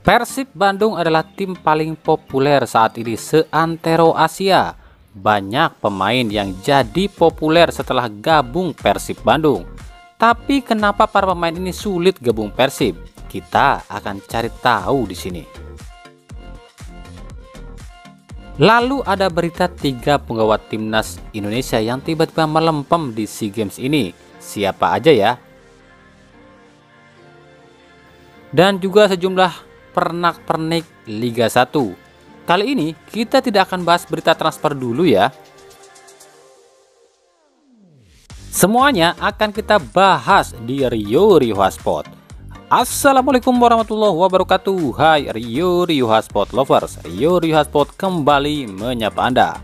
Persib Bandung adalah tim paling populer saat ini seantero Asia. Banyak pemain yang jadi populer setelah gabung Persib Bandung. Tapi kenapa para pemain ini sulit gabung Persib? Kita akan cari tahu di sini. Lalu ada berita 3 penggawa timnas Indonesia yang tiba-tiba melempem di SEA Games ini. Siapa aja ya? Dan juga sejumlah pernak-pernik Liga 1. Kali ini kita tidak akan bahas berita transfer dulu ya. Semuanya akan kita bahas di Rio Hotspot. Assalamualaikum warahmatullahi wabarakatuh. Hai Rio Hotspot lovers, Rio Hotspot kembali menyapa Anda.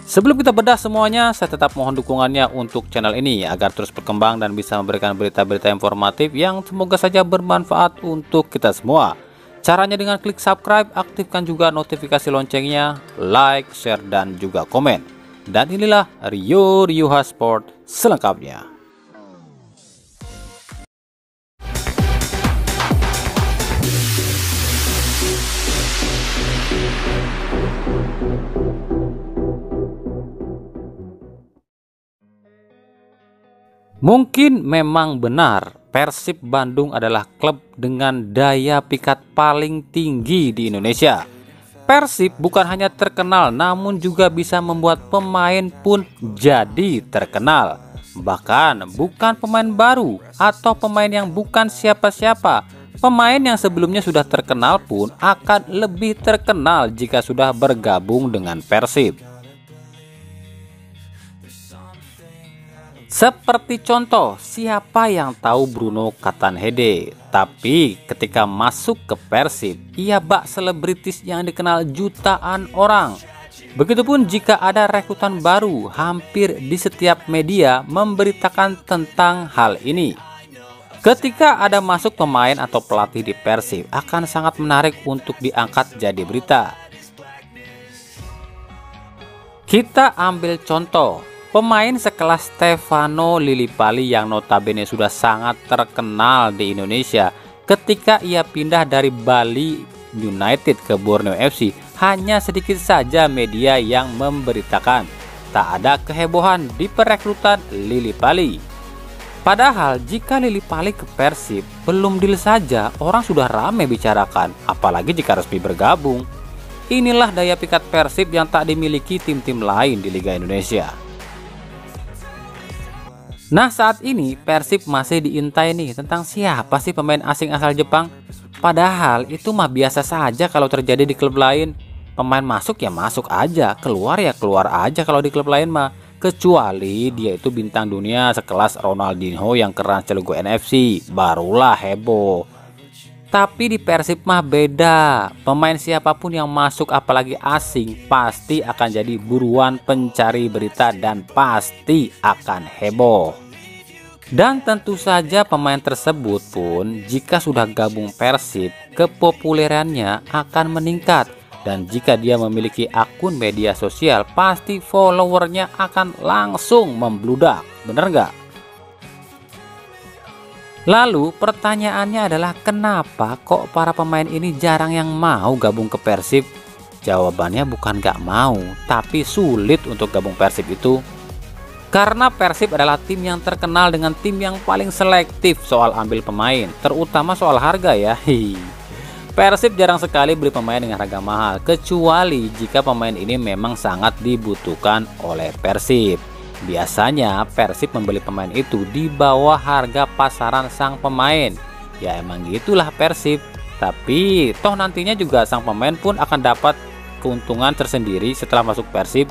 Sebelum kita bedah semuanya, saya tetap mohon dukungannya untuk channel ini agar terus berkembang dan bisa memberikan berita-berita informatif yang semoga saja bermanfaat untuk kita semua. Caranya dengan klik subscribe, aktifkan juga notifikasi loncengnya, like, share, dan juga komen. Dan inilah Rio Hotspot selengkapnya. Mungkin memang benar Persib Bandung adalah klub dengan daya pikat paling tinggi di Indonesia. Persib bukan hanya terkenal namun juga bisa membuat pemain pun jadi terkenal. Bahkan bukan pemain baru atau pemain yang bukan siapa-siapa. Pemain yang sebelumnya sudah terkenal pun akan lebih terkenal jika sudah bergabung dengan Persib. Seperti contoh, siapa yang tahu Bruno Katanhede? Tapi ketika masuk ke Persib, ia bak selebritis yang dikenal jutaan orang. Begitupun jika ada rekrutan baru, hampir di setiap media memberitakan tentang hal ini. Ketika ada masuk pemain atau pelatih di Persib, akan sangat menarik untuk diangkat jadi berita. Kita ambil contoh. Pemain sekelas Stefano Lillipali yang notabene sudah sangat terkenal di Indonesia ketika ia pindah dari Bali United ke Borneo FC, hanya sedikit saja media yang memberitakan. Tak ada kehebohan di perekrutan Lillipali. Padahal jika Lillipali ke Persib belum deal saja orang sudah ramai bicarakan, apalagi jika resmi bergabung. Inilah daya pikat Persib yang tak dimiliki tim-tim lain di Liga Indonesia. Nah, saat ini Persib masih diintai nih tentang siapa sih pemain asing asal Jepang. Padahal itu mah biasa saja kalau terjadi di klub lain. Pemain masuk ya masuk aja, keluar ya keluar aja kalau di klub lain mah. Kecuali dia itu bintang dunia sekelas Ronaldinho yang keren celugo NFC, barulah heboh. Tapi di Persib mah beda. Pemain siapapun yang masuk apalagi asing pasti akan jadi buruan pencari berita dan pasti akan heboh. Dan tentu saja pemain tersebut pun jika sudah gabung Persib, kepopulerannya akan meningkat. Dan jika dia memiliki akun media sosial, pasti followernya akan langsung membludak. Bener nggak? Lalu pertanyaannya adalah kenapa kok para pemain ini jarang yang mau gabung ke Persib? Jawabannya bukan nggak mau, tapi sulit untuk gabung Persib itu. Karena Persib adalah tim yang terkenal dengan tim yang paling selektif soal ambil pemain, terutama soal harga ya. Persib jarang sekali beli pemain dengan harga mahal, kecuali jika pemain ini memang sangat dibutuhkan oleh Persib. Biasanya Persib membeli pemain itu di bawah harga pasaran sang pemain. Ya emang gitulah Persib. Tapi toh nantinya juga sang pemain pun akan dapat keuntungan tersendiri setelah masuk Persib.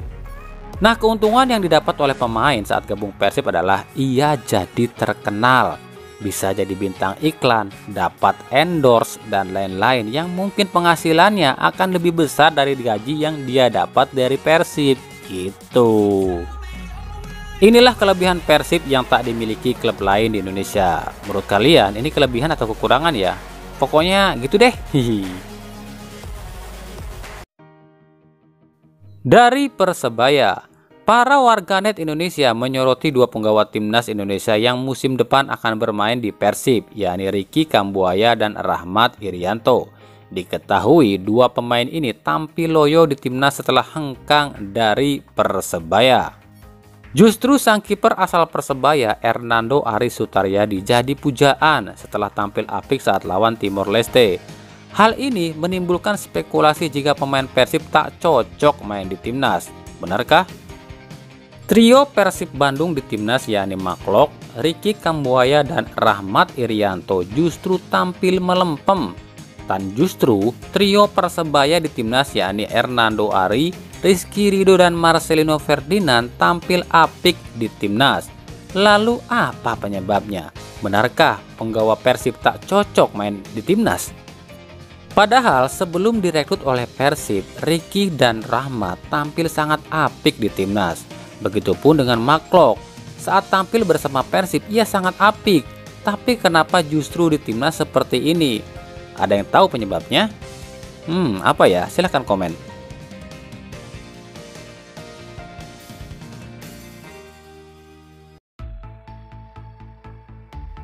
Nah, keuntungan yang didapat oleh pemain saat gabung Persib adalah ia jadi terkenal, bisa jadi bintang iklan, dapat endorse dan lain-lain yang mungkin penghasilannya akan lebih besar dari gaji yang dia dapat dari Persib gitu. Inilah kelebihan Persib yang tak dimiliki klub lain di Indonesia. Menurut kalian ini kelebihan atau kekurangan ya? Pokoknya gitu deh. Dari Persebaya, para warganet Indonesia menyoroti 2 penggawa timnas Indonesia yang musim depan akan bermain di Persib, yakni Ricky Kambuaya dan Rahmat Irianto. Diketahui dua pemain ini tampil loyo di timnas setelah hengkang dari Persebaya. Justru sang kiper asal Persebaya, Hernando Ari Sutaryadi, jadi pujaan setelah tampil apik saat lawan Timor Leste. Hal ini menimbulkan spekulasi jika pemain Persib tak cocok main di timnas. Benarkah? Trio Persib Bandung di timnas yakni Maklok, Ricky Kambuaya, dan Rahmat Irianto justru tampil melempem. Dan justru trio Persebaya di timnas yakni Hernando Ari, Rizky Ridho, dan Marcelino Ferdinand tampil apik di timnas. Lalu apa penyebabnya? Benarkah penggawa Persib tak cocok main di timnas? Padahal sebelum direkrut oleh Persib, Ricky dan Rahmat tampil sangat apik di timnas. Begitupun dengan Maklok. Saat tampil bersama Persib ia sangat apik. Tapi kenapa justru di timnas seperti ini? Ada yang tahu penyebabnya? Apa ya? Silahkan komen.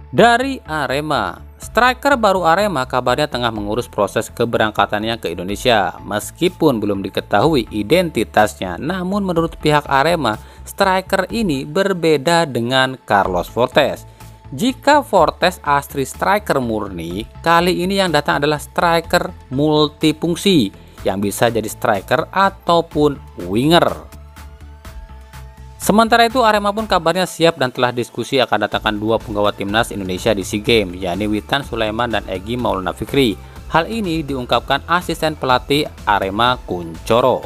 Dari Arema, striker baru Arema kabarnya tengah mengurus proses keberangkatannya ke Indonesia. Meskipun belum diketahui identitasnya, namun menurut pihak Arema, striker ini berbeda dengan Carlos Fortes. Jika Fortes asli striker murni, kali ini yang datang adalah striker multifungsi yang bisa jadi striker ataupun winger. Sementara itu Arema pun kabarnya siap dan telah diskusi akan datangkan dua penggawa timnas Indonesia di SEA Games, yakni Witan Sulaiman dan Egy Maulana Fikri. Hal ini diungkapkan asisten pelatih Arema Kunchoro.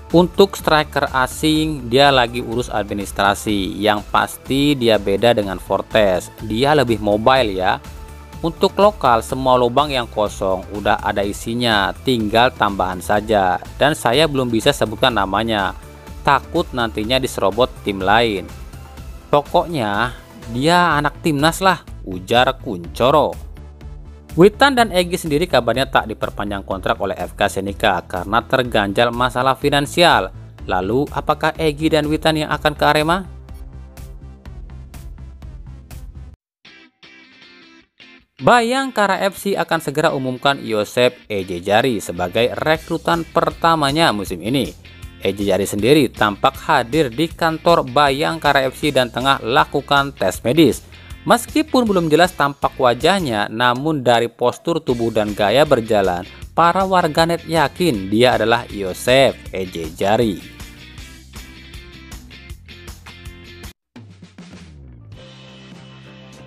Untuk striker asing, dia lagi urus administrasi. Yang pasti dia beda dengan Fortes. Dia lebih mobile ya. Untuk lokal, semua lubang yang kosong udah ada isinya, tinggal tambahan saja. Dan saya belum bisa sebutkan namanya. Takut nantinya diserobot tim lain. Pokoknya dia anak timnas lah, ujar Kunchoro. Witan dan Egy sendiri kabarnya tak diperpanjang kontrak oleh FK Senika karena terganjal masalah finansial. Lalu apakah Egy dan Witan yang akan ke Arema? Bayangkara FC akan segera umumkan Yosep Ejejari sebagai rekrutan pertamanya musim ini. Ejejari sendiri tampak hadir di kantor Bayangkara FC dan tengah lakukan tes medis. Meskipun belum jelas tampak wajahnya, namun dari postur tubuh dan gaya berjalan, para warganet yakin dia adalah Yosep Ejejari.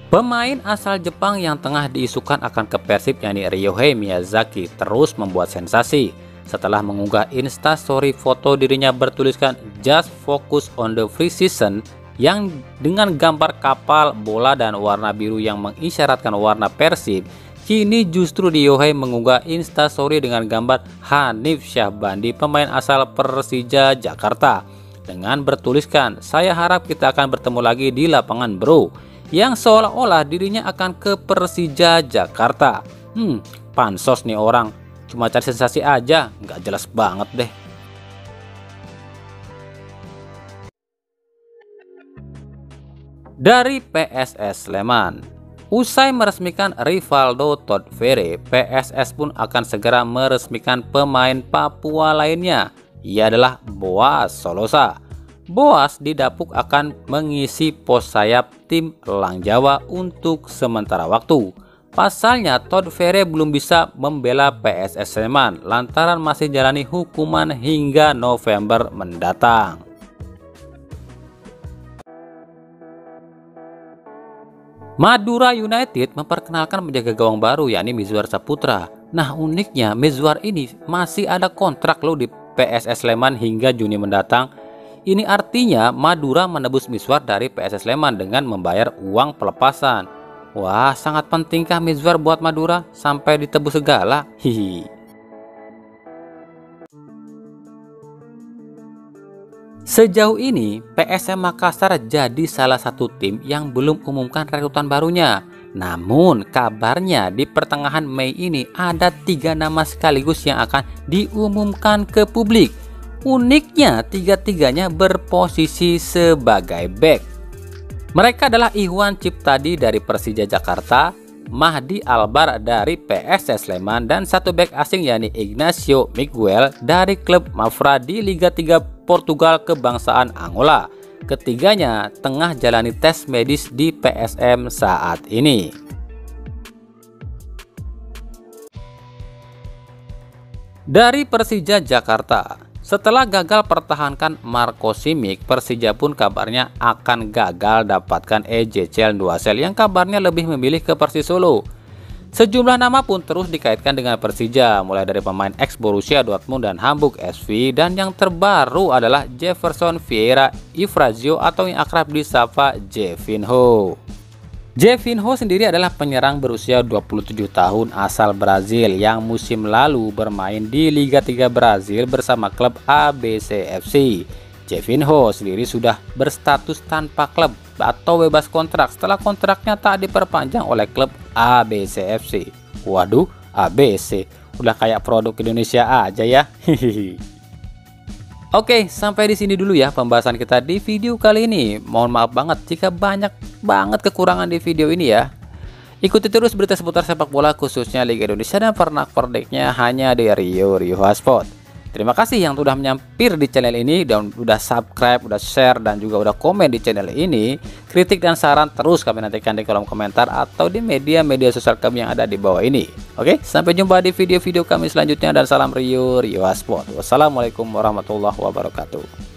Pemain asal Jepang yang tengah diisukan akan ke Persib yakni Ryohei Miyazaki terus membuat sensasi setelah mengunggah instastory foto dirinya bertuliskan "Just focus on the free season" yang dengan gambar kapal, bola, dan warna biru yang mengisyaratkan warna Persib. Kini justru Ryohei mengunggah instastory dengan gambar Hanif Syahbandi, pemain asal Persija Jakarta, dengan bertuliskan "Saya harap kita akan bertemu lagi di lapangan bro", yang seolah-olah dirinya akan ke Persija Jakarta. Pansos nih orang, cuma cari sensasi aja, nggak jelas banget deh. Dari PSS Sleman, usai meresmikan Rivaldo Todfere, PSS pun akan segera meresmikan pemain Papua lainnya. Ia adalah Boas Solosa. Boas didapuk akan mengisi pos sayap tim Elang Jawa untuk sementara waktu. Pasalnya Todfere belum bisa membela PSS Sleman lantaran masih jalani hukuman hingga November mendatang. Madura United memperkenalkan penjaga gawang baru yakni Mizwar Saputra. Nah uniknya Mizwar ini masih ada kontrak loh di PSS Sleman hingga Juni mendatang. Ini artinya Madura menebus Mizwar dari PSS Sleman dengan membayar uang pelepasan. Wah, sangat pentingkah Mizwar buat Madura sampai ditebus segala? Hihi. Sejauh ini, PSM Makassar jadi salah satu tim yang belum umumkan rekrutan barunya. Namun, kabarnya di pertengahan Mei ini ada 3 nama sekaligus yang akan diumumkan ke publik. Uniknya, tiga-tiganya berposisi sebagai bek. Mereka adalah Ikhwan Ciptadi dari Persija Jakarta, Mahdi Albar dari PSS Sleman dan satu bek asing yakni Ignacio Miguel dari klub Mafra di Liga 3 Portugal kebangsaan Angola. Ketiganya tengah jalani tes medis di PSM saat ini. Dari Persija Jakarta, setelah gagal pertahankan Marco Simic, Persija pun kabarnya akan gagal dapatkan Ejecel Nduasel yang kabarnya lebih memilih ke Persis Solo. Sejumlah nama pun terus dikaitkan dengan Persija, mulai dari pemain ex Borussia Dortmund dan Hamburg SV, dan yang terbaru adalah Jefferson Vieira Ifrazio atau yang akrab disapa Jefinho. Jefinho sendiri adalah penyerang berusia 27 tahun asal Brazil yang musim lalu bermain di Liga 3 Brazil bersama klub ABC FC. Jefinho sendiri sudah berstatus tanpa klub atau bebas kontrak setelah kontraknya tak diperpanjang oleh klub ABC FC. Waduh, ABC udah kayak produk Indonesia aja ya. Oke, sampai di sini dulu ya pembahasan kita di video kali ini. Mohon maaf banget jika banyak banget kekurangan di video ini ya. Ikuti terus berita seputar sepak bola khususnya Liga Indonesia dan pernak-perniknya hanya di Rio Sport. Terima kasih yang sudah menyampir di channel ini dan udah subscribe, udah share dan juga udah komen di channel ini. Kritik dan saran terus kami nantikan di kolom komentar atau di media-media sosial kami yang ada di bawah ini. Oke, sampai jumpa di video-video kami selanjutnya dan salam Rio Sport. Wassalamualaikum warahmatullahi wabarakatuh.